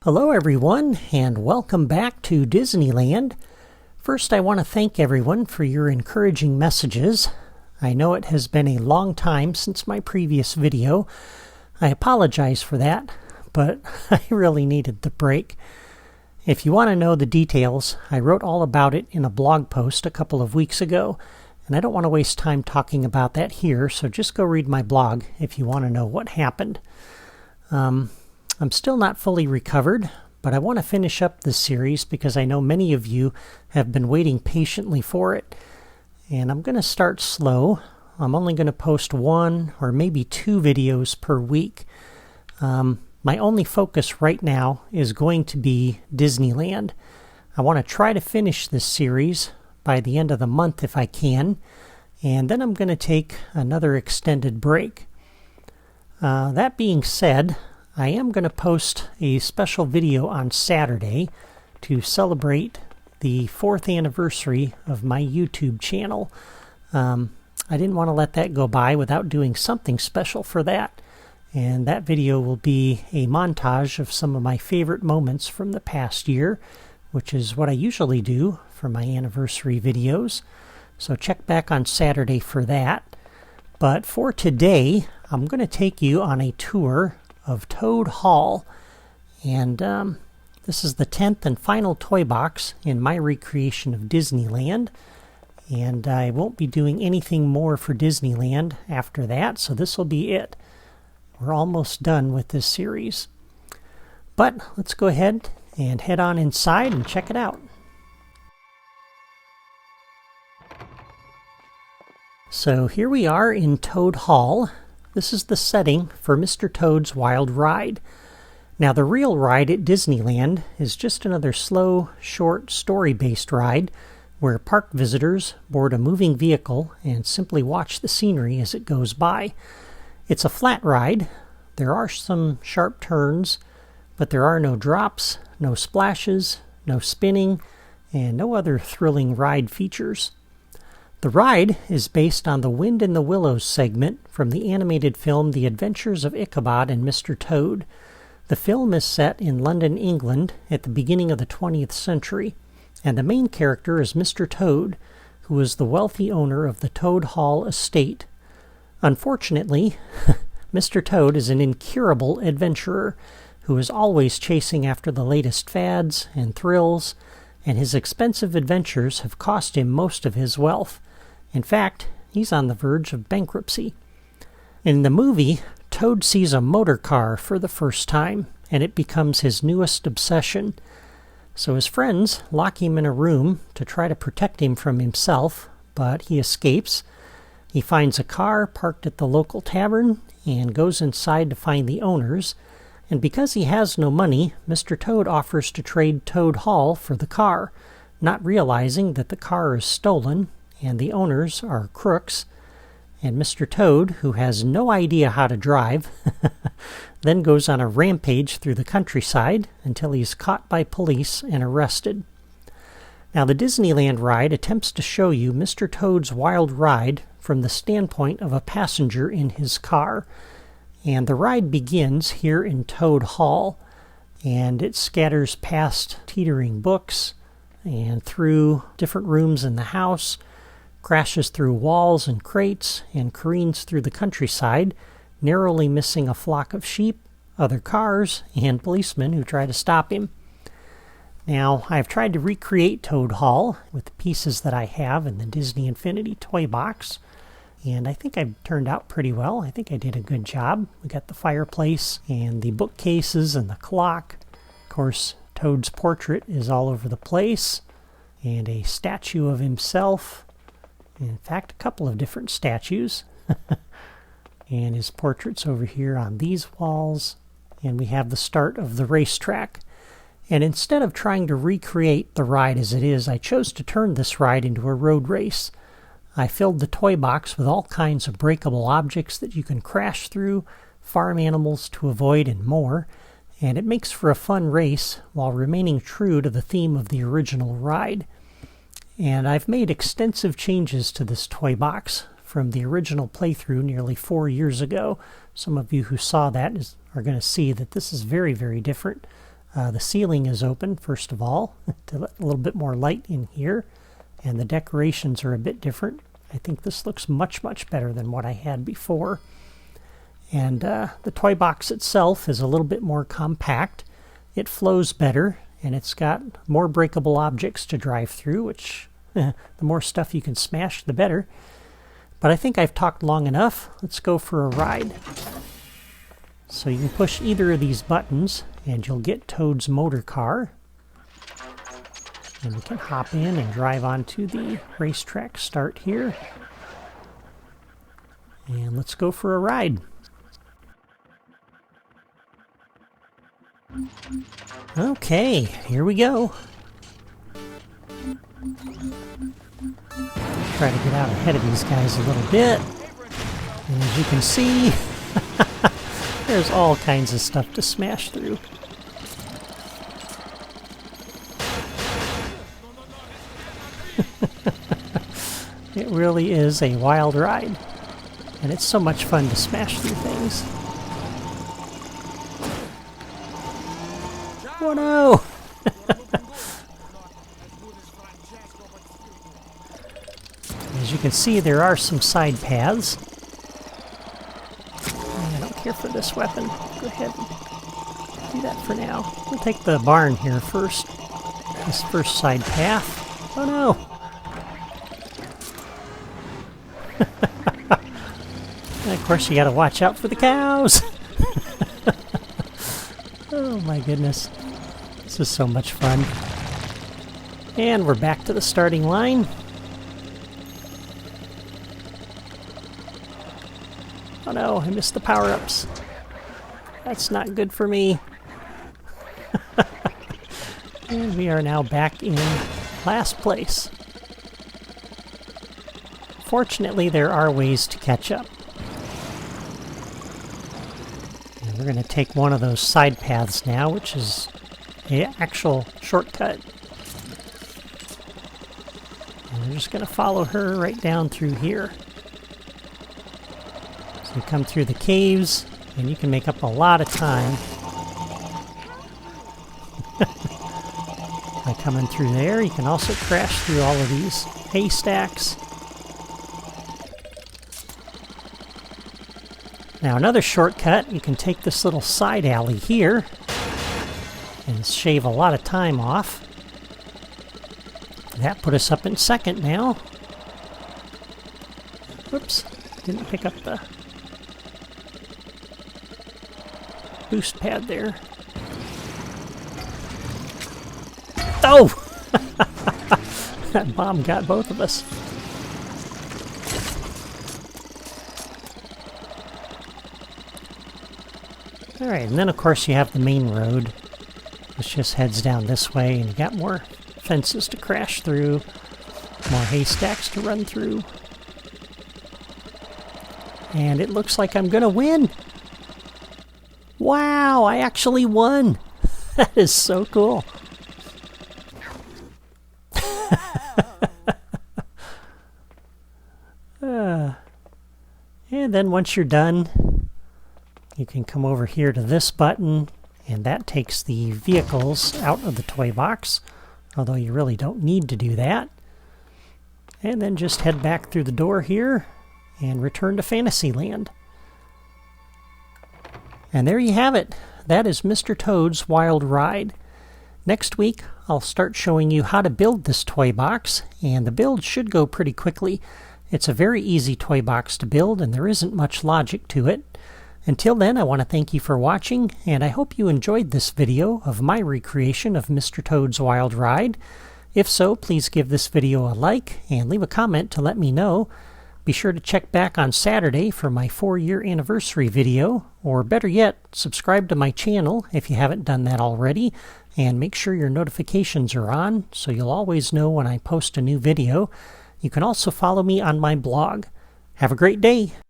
Hello everyone, and welcome back to Disneyland. First, I want to thank everyone for your encouraging messages. I know it has been a long time since my previous video. I apologize for that, but I really needed the break. If you want to know the details, I wrote all about it in a blog post a couple of weeks ago, and I don't want to waste time talking about that here, so just go read my blog if you want to know what happened. I'm still not fully recovered, but I want to finish up this series because I know many of you have been waiting patiently for it. And I'm going to start slow. I'm only going to post one or maybe two videos per week. My only focus right now is going to be Disneyland. I want to try to finish this series by the end of the month if I can, and then I'm going to take another extended break. That being said, I am going to post a special video on Saturday to celebrate the 4th anniversary of my YouTube channel. I didn't want to let that go by without doing something special for that. And that video will be a montage of some of my favorite moments from the past year, which is what I usually do for my anniversary videos. So check back on Saturday for that. But for today, I'm going to take you on a tour of Toad Hall, and this is the 10th and final toy box in my recreation of Disneyland, and I won't be doing anything more for Disneyland after that, so this will be it. We're almost done with this series. But let's go ahead and head on inside and check it out. So here we are in Toad Hall. This is the setting for Mr. Toad's Wild Ride. Now, the real ride at Disneyland is just another slow, short, story-based ride where park visitors board a moving vehicle and simply watch the scenery as it goes by. It's a flat ride. There are some sharp turns, but there are no drops, no splashes, no spinning, and no other thrilling ride features. The ride is based on the Wind in the Willows segment from the animated film The Adventures of Ichabod and Mr. Toad. The film is set in London, England at the beginning of the 20th century, and the main character is Mr. Toad, who is the wealthy owner of the Toad Hall estate. Unfortunately, Mr. Toad is an incurable adventurer who is always chasing after the latest fads and thrills, and his expensive adventures have cost him most of his wealth. In fact, he's on the verge of bankruptcy. In the movie, Toad sees a motor car for the first time, and it becomes his newest obsession. So his friends lock him in a room to try to protect him from himself, but he escapes. He finds a car parked at the local tavern and goes inside to find the owners. And because he has no money, Mr. Toad offers to trade Toad Hall for the car, not realizing that the car is stolen and the owners are crooks. And Mr. Toad, who has no idea how to drive, then goes on a rampage through the countryside until he's caught by police and arrested. Now, the Disneyland ride attempts to show you Mr. Toad's wild ride from the standpoint of a passenger in his car. And the ride begins here in Toad Hall, and it scatters past teetering books and through different rooms in the house, crashes through walls and crates, and careens through the countryside, narrowly missing a flock of sheep, other cars, and policemen who try to stop him. Now, I've tried to recreate Toad Hall with the pieces that I have in the Disney Infinity toy box, and I think I've turned out pretty well. I think I did a good job. We got the fireplace and the bookcases and the clock. Of course, Toad's portrait is all over the place, and a statue of himself. In fact, a couple of different statues. And his portrait's over here on these walls. And we have the start of the racetrack. And instead of trying to recreate the ride as it is, I chose to turn this ride into a road race. I filled the toy box with all kinds of breakable objects that you can crash through, farm animals to avoid, and more. And it makes for a fun race while remaining true to the theme of the original ride. And I've made extensive changes to this toy box from the original playthrough nearly 4 years ago. Some of you who saw that are going to see that this is very, very different. The ceiling is open, first of all, to let a little bit more light in here. And the decorations are a bit different. I think this looks much, much better than what I had before. And the toy box itself is a little bit more compact. It flows better, and it's got more breakable objects to drive through, which the more stuff you can smash, the better. But I think I've talked long enough. Let's go for a ride. So you can push either of these buttons, and you'll get Toad's motor car. And we can hop in and drive onto the racetrack start here. And let's go for a ride. Okay, here we go. Try to get out ahead of these guys a little bit. And as you can see, there's all kinds of stuff to smash through. It really is a wild ride. And it's so much fun to smash through things. Oh no! As you can see, there are some side paths. I don't care for this weapon. Go ahead and do that for now. We'll take the barn here first. This first side path. Oh no! And of course, you gotta watch out for the cows! Oh my goodness. This is so much fun. And we're back to the starting line. Oh no, I missed the power-ups. That's not good for me. And we are now back in last place. Fortunately, there are ways to catch up. And we're going to take one of those side paths now, which is an actual shortcut. And we're just going to follow her right down through here. So you come through the caves, and you can make up a lot of time by coming through there. You can also crash through all of these haystacks. Now another shortcut, you can take this little side alley here and shave a lot of time off. That put us up in second now. Whoops, didn't pick up the boost pad there. Oh! That bomb got both of us. Alright, and then of course you have the main road, which just heads down this way, and you got more fences to crash through, more haystacks to run through. And it looks like I'm gonna win! Wow, I actually won! That is so cool! And then once you're done, you can come over here to this button, and that takes the vehicles out of the toy box, although you really don't need to do that. And then just head back through the door here and return to Fantasyland. And there you have it. That is Mr. Toad's Wild Ride. Next week, I'll start showing you how to build this toy box, and the build should go pretty quickly. It's a very easy toy box to build, and there isn't much logic to it. Until then, I want to thank you for watching, and I hope you enjoyed this video of my recreation of Mr. Toad's Wild Ride. If so, please give this video a like and leave a comment to let me know. Be sure to check back on Saturday for my 4-year anniversary video, or better yet, subscribe to my channel if you haven't done that already, and make sure your notifications are on so you'll always know when I post a new video. You can also follow me on my blog. Have a great day!